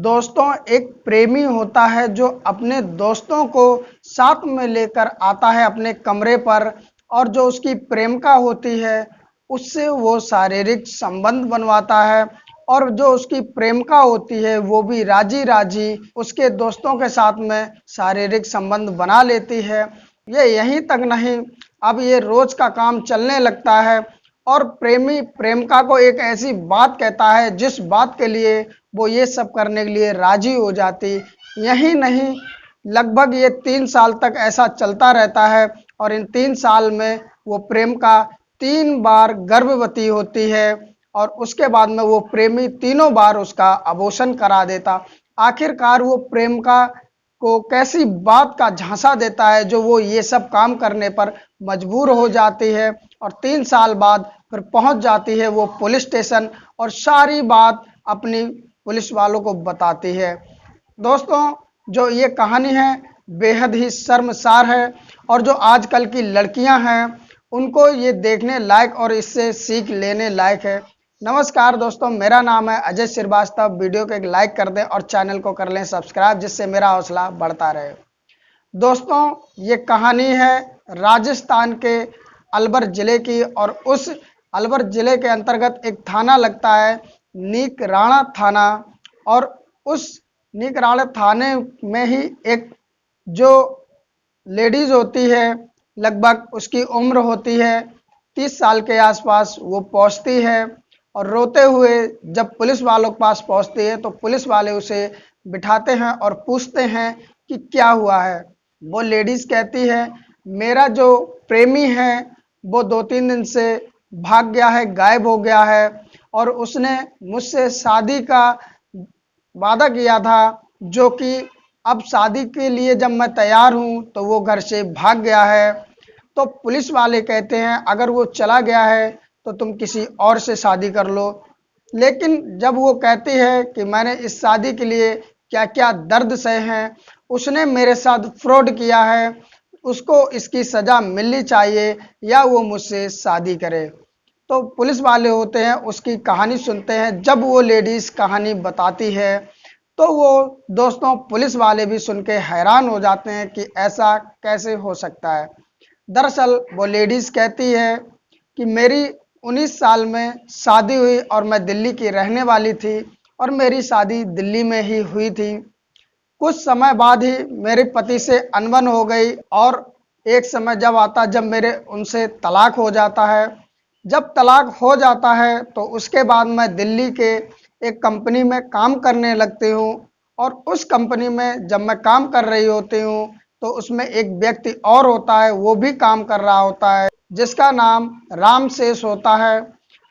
दोस्तों, एक प्रेमी होता है जो अपने दोस्तों को साथ में लेकर आता है अपने कमरे पर और जो उसकी प्रेमिका होती है उससे वो शारीरिक संबंध बनवाता है और जो उसकी प्रेमिका होती है वो भी राजी राजी उसके दोस्तों के साथ में शारीरिक संबंध बना लेती है। ये यहीं तक नहीं, अब ये रोज का काम चलने लगता है और प्रेमी प्रेमिका को एक ऐसी बात कहता है जिस बात के लिए वो ये सब करने के लिए राजी हो जाती। यही नहीं, लगभग ये 3 साल तक ऐसा चलता रहता है और इन 3 साल में वो प्रेमिका 3 बार गर्भवती होती है और उसके बाद में वो प्रेमी तीनों बार उसका अबॉर्शन करा देता। आखिरकार वो प्रेमिका को कैसी बात का झांसा देता है जो वो ये सब काम करने पर मजबूर हो जाती है और 3 साल बाद फिर पहुंच जाती है वो पुलिस स्टेशन और सारी बात अपनी पुलिस वालों को बताती है। दोस्तों, जो ये कहानी है बेहद ही शर्मसार है और जो आजकल की लड़कियां हैं उनको ये देखने लायक और इससे सीख लेने लायक है। नमस्कार दोस्तों, मेरा नाम है अजय श्रीवास्तव। वीडियो को एक लाइक कर दें और चैनल को कर लें सब्सक्राइब जिससे मेरा हौसला बढ़ता रहे। दोस्तों, ये कहानी है राजस्थान के अलवर ज़िले की और उस अलवर ज़िले के अंतर्गत एक थाना लगता है नीकराणा थाना और उस नीकराणा थाने में ही एक जो लेडीज़ होती है, लगभग उसकी उम्र होती है 30 साल के आसपास, वो पहुंचती है और रोते हुए जब पुलिस वालों के पास पहुंचती है तो पुलिस वाले उसे बिठाते हैं और पूछते हैं कि क्या हुआ है। वो लेडीज़ कहती है मेरा जो प्रेमी है वो 2-3 दिन से भाग गया है, गायब हो गया है और उसने मुझसे शादी का वादा किया था, जो कि अब शादी के लिए जब मैं तैयार हूं तो वो घर से भाग गया है। तो पुलिस वाले कहते हैं अगर वो चला गया है तो तुम किसी और से शादी कर लो। लेकिन जब वो कहती है कि मैंने इस शादी के लिए क्या क्या दर्द सहे हैं, उसने मेरे साथ फ्रॉड किया है, उसको इसकी सज़ा मिलनी चाहिए या वो मुझसे शादी करे। तो पुलिस वाले होते हैं उसकी कहानी सुनते हैं। जब वो लेडीज़ कहानी बताती है तो वो दोस्तों पुलिस वाले भी सुन के हैरान हो जाते हैं कि ऐसा कैसे हो सकता है। दरअसल वो लेडीज़ कहती है कि मेरी 19 साल में शादी हुई और मैं दिल्ली की रहने वाली थी और मेरी शादी दिल्ली में ही हुई थी। कुछ समय बाद ही मेरे पति से अनबन हो गई और एक समय जब आता जब मेरे उनसे तलाक हो जाता है। जब तलाक हो जाता है तो उसके बाद मैं दिल्ली के एक कंपनी में काम करने लगती हूँ और उस कंपनी में जब मैं काम कर रही होती हूँ तो उसमें एक व्यक्ति और होता है, वो भी काम कर रहा होता है जिसका नाम रामशेष होता है।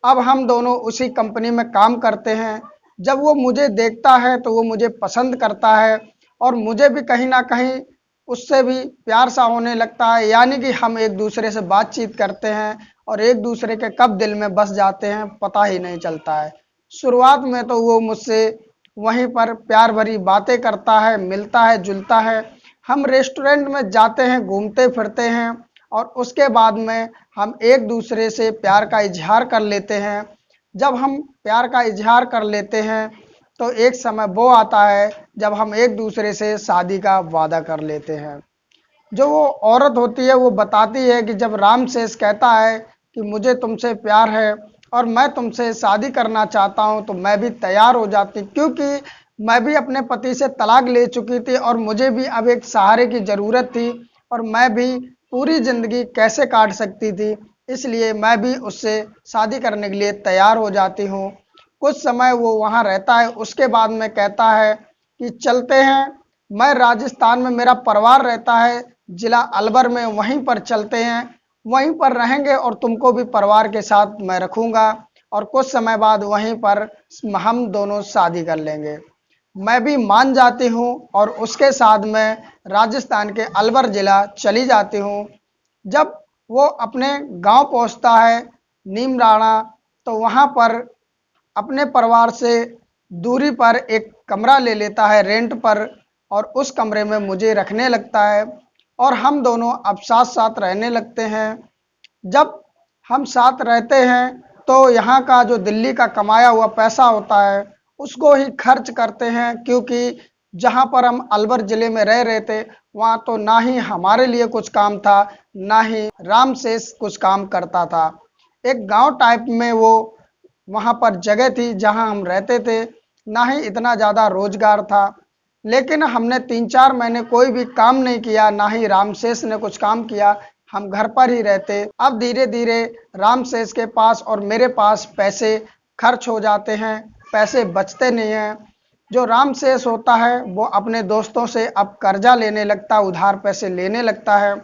अब हम दोनों उसी कंपनी में काम करते हैं। जब वो मुझे देखता है तो वो मुझे पसंद करता है और मुझे भी कहीं ना कहीं उससे भी प्यार सा होने लगता है, यानी कि हम एक दूसरे से बातचीत करते हैं और एक दूसरे के कब दिल में बस जाते हैं पता ही नहीं चलता है। शुरुआत में तो वो मुझसे वहीं पर प्यार भरी बातें करता है, मिलता है, जुलता है, हम रेस्टोरेंट में जाते हैं, घूमते फिरते हैं और उसके बाद में हम एक दूसरे से प्यार का इजहार कर लेते हैं। जब हम प्यार का इजहार कर लेते हैं तो एक समय वो आता है जब हम एक दूसरे से शादी का वादा कर लेते हैं। जो वो औरत होती है वो बताती है कि जब रामशेष कहता है कि मुझे तुमसे प्यार है और मैं तुमसे शादी करना चाहता हूं तो मैं भी तैयार हो जाती, क्योंकि मैं भी अपने पति से तलाक ले चुकी थी और मुझे भी अब एक सहारे की ज़रूरत थी और मैं भी पूरी ज़िंदगी कैसे काट सकती थी, इसलिए मैं भी उससे शादी करने के लिए तैयार हो जाती हूँ। कुछ समय वो वहाँ रहता है, उसके बाद में कहता है कि चलते हैं, मैं राजस्थान में मेरा परिवार रहता है जिला अलवर में, वहीं पर चलते हैं, वहीं पर रहेंगे और तुमको भी परिवार के साथ मैं रखूँगा और कुछ समय बाद वहीं पर हम दोनों शादी कर लेंगे। मैं भी मान जाती हूँ और उसके साथ मैं राजस्थान के अलवर ज़िला चली जाती हूँ। जब वो अपने गांव पहुंचता है नीमराणा तो वहाँ पर अपने परिवार से दूरी पर एक कमरा ले लेता है रेंट पर और उस कमरे में मुझे रखने लगता है और हम दोनों अब साथ साथ रहने लगते हैं। जब हम साथ रहते हैं तो यहाँ का जो दिल्ली का कमाया हुआ पैसा होता है उसको ही खर्च करते हैं, क्योंकि जहाँ पर हम अलवर ज़िले में रह रहे थे, वहाँ तो ना ही हमारे लिए कुछ काम था, ना ही रामशेष कुछ काम करता था। एक गांव टाइप में वो वहाँ पर जगह थी जहाँ हम रहते थे, ना ही इतना ज़्यादा रोजगार था। लेकिन हमने 3-4 महीने कोई भी काम नहीं किया, ना ही रामशेष ने कुछ काम किया, हम घर पर ही रहते। अब धीरे-धीरे रामशेष के पास और मेरे पास पैसे खर्च हो जाते हैं, पैसे बचते नहीं हैं। जो रामशेष होता है वो अपने दोस्तों से अब कर्जा लेने लगता है, उधार पैसे लेने लगता है,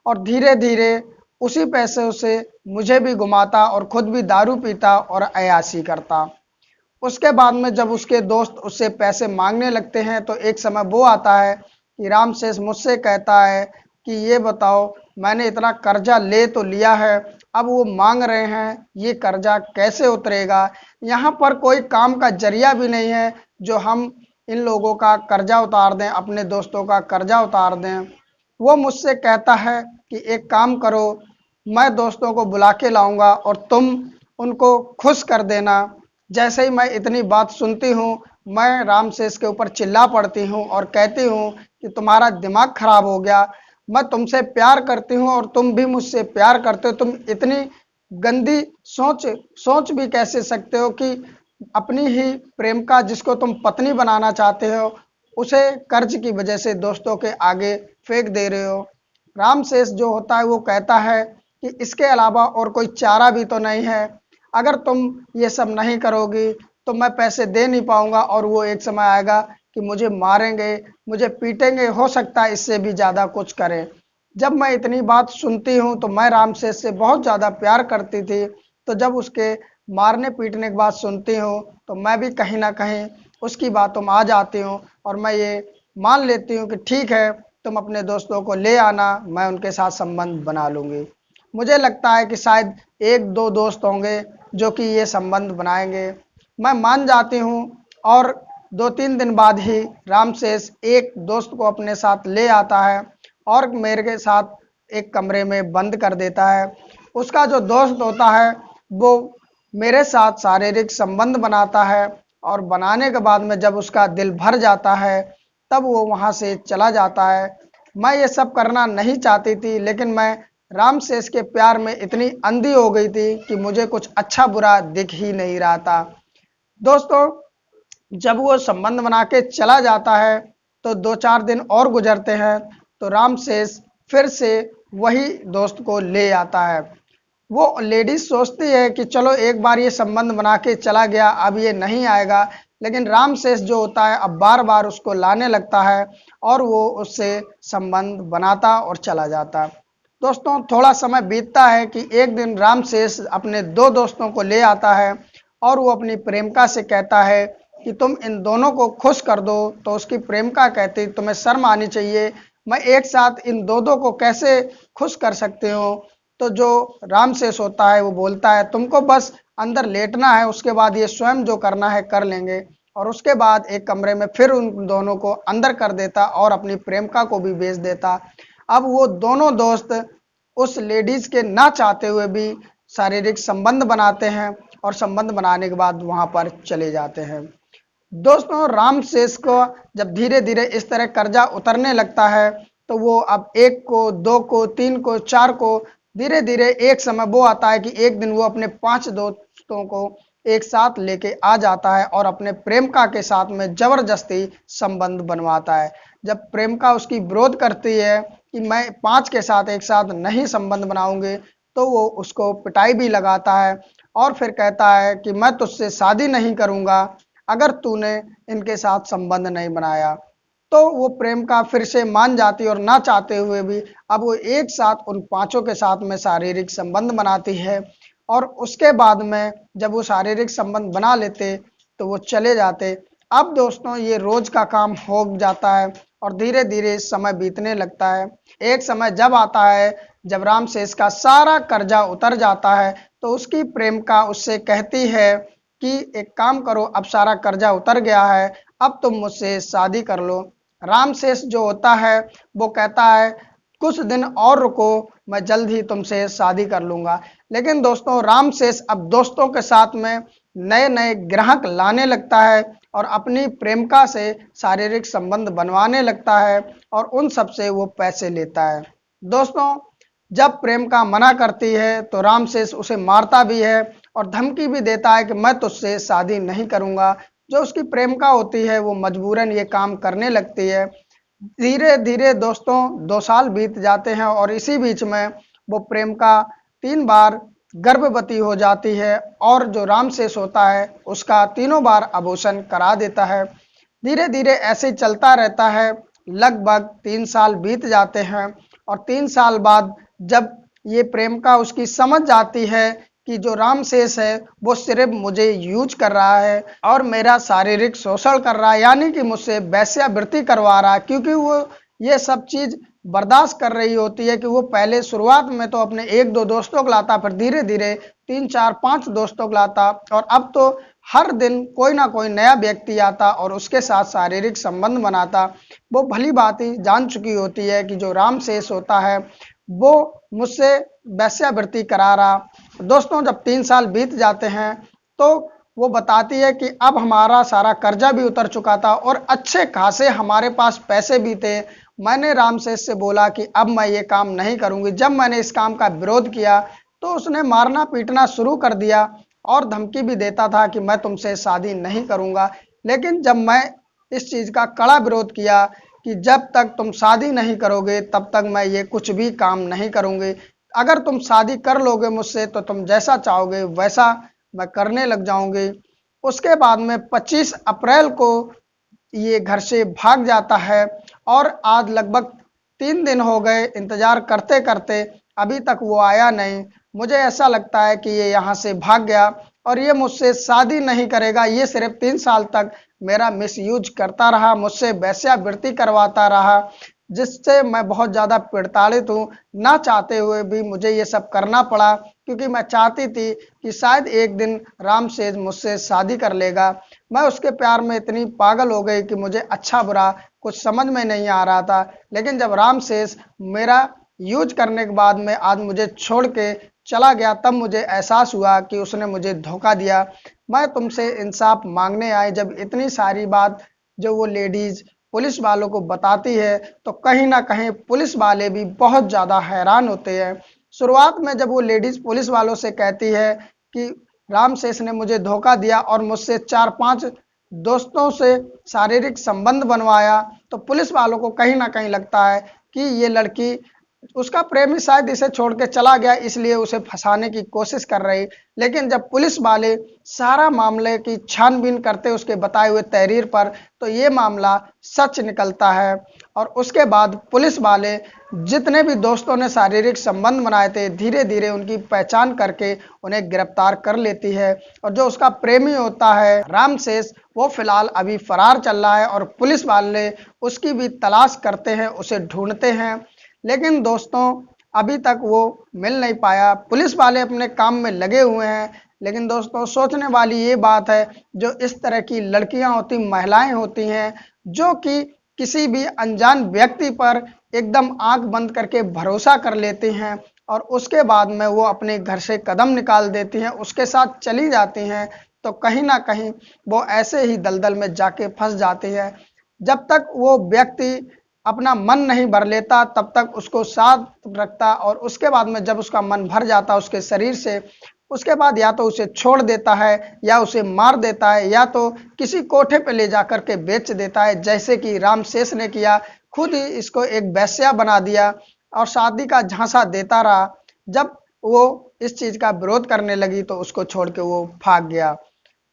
और धीरे-धीरे उसी पैसों से मुझे भी घुमाता और खुद भी दारू पीता और अय्याशी करता। उसके बाद में जब उसके दोस्त उससे पैसे मांगने लगते हैं, तो एक समय वो आता है कि रामशेष मुझसे कहता है कि ये बताओ, मैंने इतना कर्जा ले तो लिया है, अब वो मांग रहे हैं, ये कर्जा कैसे उतरेगा? यहाँ पर कोई काम का जरिया भी नहीं है जो हम इन लोगों का कर्जा उतार दें, अपने दोस्तों का कर्जा उतार दें। वो मुझसे कहता है कि एक काम करो, मैं दोस्तों को बुला के लाऊंगा और तुम उनको खुश कर देना। जैसे ही मैं इतनी बात सुनती हूँ, मैं रामशेष के ऊपर चिल्ला पड़ती हूँ और कहती हूँ कि तुम्हारा दिमाग खराब हो गया, मैं तुमसे प्यार करती हूँ और तुम भी मुझसे प्यार करते हो, तुम इतनी गंदी सोच सोच भी कैसे सकते हो कि अपनी ही प्रेमिका जिसको तुम पत्नी बनाना चाहते हो, उसे कर्ज की वजह से दोस्तों के आगे फेंक दे रहे हो। रामशेष जो होता है वो कहता है कि इसके अलावा और कोई चारा भी तो नहीं है, अगर तुम ये सब नहीं करोगी तो मैं पैसे दे नहीं पाऊंगा और वो एक समय आएगा कि मुझे मारेंगे, मुझे पीटेंगे, हो सकता है इससे भी ज़्यादा कुछ करें। जब मैं इतनी बात सुनती हूँ तो मैं रामशेष से बहुत ज़्यादा प्यार करती थी, तो जब उसके मारने पीटने की बात सुनती हूँ तो मैं भी कहीं ना कहीं उसकी बातों में आ जाती हूँ और मैं ये मान लेती हूँ कि ठीक है, तुम अपने दोस्तों को ले आना, मैं उनके साथ संबंध बना लूँगी। मुझे लगता है कि शायद 1-2 दोस्त होंगे जो कि ये संबंध बनाएंगे। मैं मान जाती हूँ और 2-3 दिन बाद ही रामशेष एक दोस्त को अपने साथ ले आता है और मेरे के साथ एक कमरे में बंद कर देता है। उसका जो दोस्त होता है वो मेरे साथ शारीरिक संबंध बनाता है और बनाने के बाद में जब उसका दिल भर जाता है, तब वो वहाँ से चला जाता है। मैं ये सब करना नहीं चाहती थी, लेकिन मैं रामशेष के प्यार में इतनी अंधी हो गई थी कि मुझे कुछ अच्छा बुरा दिख ही नहीं रहा था। दोस्तों, जब वो संबंध बना के चला जाता है तो 2-4 दिन और गुजरते हैं, तो रामशेष फिर से वही दोस्त को ले आता है। वो लेडीज सोचती है कि चलो एक बार ये संबंध बना के चला गया, अब ये नहीं आएगा, लेकिन रामशेष जो होता है अब बार बार उसको लाने लगता है और वो उससे संबंध बनाता और चला जाता है। दोस्तों, थोड़ा समय बीतता है कि एक दिन रामशेष अपने 2 दोस्तों को ले आता है और वो अपनी प्रेमिका से कहता है कि तुम इन दोनों को खुश कर दो। तो उसकी प्रेमिका कहती, तुम्हें शर्म आनी चाहिए, मैं एक साथ इन दो को कैसे खुश कर सकते हो? तो जो रामशेष होता है वो बोलता है, तुमको बस अंदर लेटना है, उसके बाद ये स्वयं जो करना है कर लेंगे। और उसके बाद एक कमरे में फिर उन दोनों को अंदर कर देता और अपनी प्रेमिका को भी भेज देता। अब वो दोनों दोस्त उस लेडीज के ना चाहते हुए भी शारीरिक संबंध बनाते हैं और संबंध बनाने के बाद वहां पर चले जाते हैं। दोस्तों, रामशेष को जब धीरे धीरे इस तरह कर्जा उतरने लगता है, तो वो अब 1 को, 2 को, 3 को, 4 को, धीरे धीरे एक समय वो आता है कि एक दिन वो अपने 5 दोस्तों को एक साथ लेके आ जाता है और अपने प्रेमिका के साथ में जबरदस्ती संबंध बनवाता है। जब प्रेमिका उसकी विरोध करती है कि मैं 5 के साथ एक साथ नहीं संबंध बनाऊंगी, तो वो उसको पिटाई भी लगाता है और फिर कहता है कि मैं तुझसे शादी नहीं करूंगा अगर तूने इनके साथ संबंध नहीं बनाया। तो वो प्रेमिका फिर से मान जाती है और ना चाहते हुए भी अब वो एक साथ उन 5 के साथ में शारीरिक संबंध बनाती है और उसके बाद में जब वो शारीरिक संबंध बना लेते तो वो चले जाते। अब दोस्तों, ये रोज का काम हो जाता है और धीरे धीरे समय बीतने लगता है। एक समय जब आता है जब रामशेष का सारा कर्जा उतर जाता है, तो उसकी प्रेमिका उससे कहती है कि एक काम करो, अब सारा कर्जा उतर गया है, अब तुम मुझसे शादी कर लो। रामशेष जो होता है वो कहता है कुछ दिन और रुको, मैं जल्द ही तुमसे शादी कर लूंगा। लेकिन दोस्तों, रामशेष अब दोस्तों के साथ में नए नए ग्राहक लाने लगता है और अपनी प्रेमिका से शारीरिक संबंध बनवाने लगता है और उन सब से वो पैसे लेता है। दोस्तों, जब प्रेमिका मना करती है तो रामसेस उसे मारता भी है और धमकी भी देता है कि मैं तुझसे शादी नहीं करूंगा। जो उसकी प्रेमिका होती है वो मजबूरन ये काम करने लगती है। धीरे धीरे दोस्तों 2 साल बीत जाते हैं और इसी बीच में वो प्रेमिका 3 बार गर्भवती हो जाती है और जो रामसेस होता है उसका तीनों बार अबॉर्शन करा देता है। धीरे धीरे ऐसे ही चलता रहता है। लगभग 3 साल बीत जाते हैं और 3 साल बाद जब ये प्रेमिका उसकी समझ जाती है कि जो रामसेस है वो सिर्फ मुझे यूज कर रहा है और मेरा शारीरिक शोषण कर रहा है, यानी कि मुझसे वेश्यावृत्ति करवा रहा है, क्योंकि वो ये सब चीज बर्दाश्त कर रही होती है कि वो पहले शुरुआत में तो अपने 1-2 दोस्तों को लाता, फिर धीरे धीरे 3-4-5 दोस्तों को लाता और अब तो हर दिन कोई ना कोई नया व्यक्ति आता और उसके साथ शारीरिक संबंध बनाता। वो भली बात ही जान चुकी होती है कि जो रामसेस होता है वो मुझसे वेश्यावृत्ति करा रहा। दोस्तों, जब 3 साल बीत जाते हैं तो वो बताती है कि अब हमारा सारा कर्जा भी उतर चुका था और अच्छे खासे हमारे पास पैसे भी थे। मैंने रामसेस से बोला कि अब मैं ये काम नहीं करूंगी। जब मैंने इस काम का विरोध किया तो उसने मारना पीटना शुरू कर दिया और धमकी भी देता था कि मैं तुमसे शादी नहीं करूंगा। लेकिन जब मैं इस चीज़ का कड़ा विरोध किया कि जब तक तुम शादी नहीं करोगे तब तक मैं ये कुछ भी काम नहीं करूंगी, अगर तुम शादी कर लोगे मुझसे तो तुम जैसा चाहोगे वैसा मैं करने लग जाऊंगी। उसके बाद में 25 अप्रैल को ये घर से भाग जाता है और आज लगभग 3 दिन हो गए इंतजार करते करते, अभी तक वो आया नहीं। मुझे ऐसा लगता है कि ये यहाँ से भाग गया और ये मुझसे शादी नहीं करेगा। ये सिर्फ 3 साल तक मेरा मिसयूज करता रहा, मुझसे वेश्यावृत्ति करवाता रहा, जिससे मैं बहुत ज़्यादा प्रताड़ित हूँ। ना चाहते हुए भी मुझे ये सब करना पड़ा क्योंकि मैं चाहती थी कि शायद एक दिन रामसेस मुझसे शादी कर लेगा। मैं उसके प्यार में इतनी पागल हो गई कि मुझे अच्छा बुरा कुछ समझ में नहीं आ रहा था। लेकिन जब रामसेस मेरा यूज करने के बाद में आज मुझे छोड़ के चला गया तब मुझे एहसास हुआ कि उसने मुझे धोखा दिया। मैं तुमसे इंसाफ मांगने आई। जब इतनी सारी बात जो वो लेडीज पुलिस वालों को बताती है तो कहीं ना कहीं पुलिस वाले भी बहुत ज़्यादा हैरान होते हैं। शुरुआत में जब वो लेडीज पुलिस वालों से कहती है कि रामसेस ने मुझे धोखा दिया और मुझसे 4-5 दोस्तों से शारीरिक संबंध बनवाया, तो पुलिस वालों को कहीं ना कहीं लगता है कि ये लड़की, उसका प्रेमी शायद इसे छोड़ के चला गया इसलिए उसे फंसाने की कोशिश कर रही। लेकिन जब पुलिस वाले सारा मामले की छानबीन करते उसके बताए हुए तहरीर पर तो ये मामला सच निकलता है और उसके बाद पुलिस वाले जितने भी दोस्तों ने शारीरिक संबंध बनाए थे धीरे धीरे उनकी पहचान करके उन्हें गिरफ्तार कर लेती है। और जो उसका प्रेमी होता है रामसेस, वो फिलहाल अभी फरार चल रहा है और पुलिस वाले उसकी भी तलाश करते हैं, उसे ढूंढते हैं। लेकिन दोस्तों अभी तक वो मिल नहीं पाया। पुलिस वाले अपने काम में लगे हुए हैं। लेकिन दोस्तों सोचने वाली ये बात है, जो इस तरह की लड़कियां होती, महिलाएं होती हैं जो कि किसी भी अनजान व्यक्ति पर एकदम आंख बंद करके भरोसा कर लेती हैं और उसके बाद में वो अपने घर से कदम निकाल देती हैं, उसके साथ चली जाती हैं, तो कहीं ना कहीं वो ऐसे ही दलदल में जाके फंस जाती है। जब तक वो व्यक्ति अपना मन नहीं भर लेता तब तक उसको साथ रखता और उसके बाद में जब उसका मन भर जाता उसके शरीर से, उसके बाद या तो उसे छोड़ देता है या उसे मार देता है या तो किसी कोठे पे ले जाकर के बेच देता है, जैसे कि रामसेस ने किया। खुद ही इसको एक वेश्या बना दिया और शादी का झांसा देता रहा। जब वो इस चीज का विरोध करने लगी तो उसको छोड़ के वो भाग गया।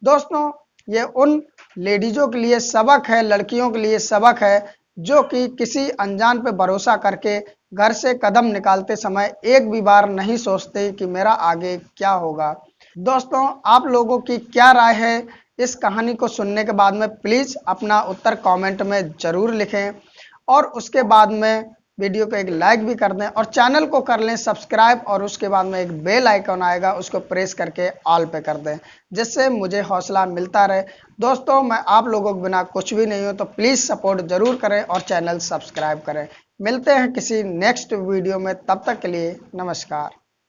दोस्तों ये उन लेडीजों के लिए सबक है, लड़कियों के लिए सबक है जो कि किसी अनजान पे भरोसा करके घर से कदम निकालते समय एक भी बार नहीं सोचते कि मेरा आगे क्या होगा। दोस्तों आप लोगों की क्या राय है इस कहानी को सुनने के बाद में? प्लीज़ अपना उत्तर कमेंट में ज़रूर लिखें और उसके बाद में वीडियो को एक लाइक भी कर दें और चैनल को कर लें सब्सक्राइब और उसके बाद में एक बेल आइकन आएगा उसको प्रेस करके ऑल पे कर दें, जिससे मुझे हौसला मिलता रहे। दोस्तों मैं आप लोगों के बिना कुछ भी नहीं हूँ, तो प्लीज़ सपोर्ट ज़रूर करें और चैनल सब्सक्राइब करें। मिलते हैं किसी नेक्स्ट वीडियो में, तब तक के लिए नमस्कार।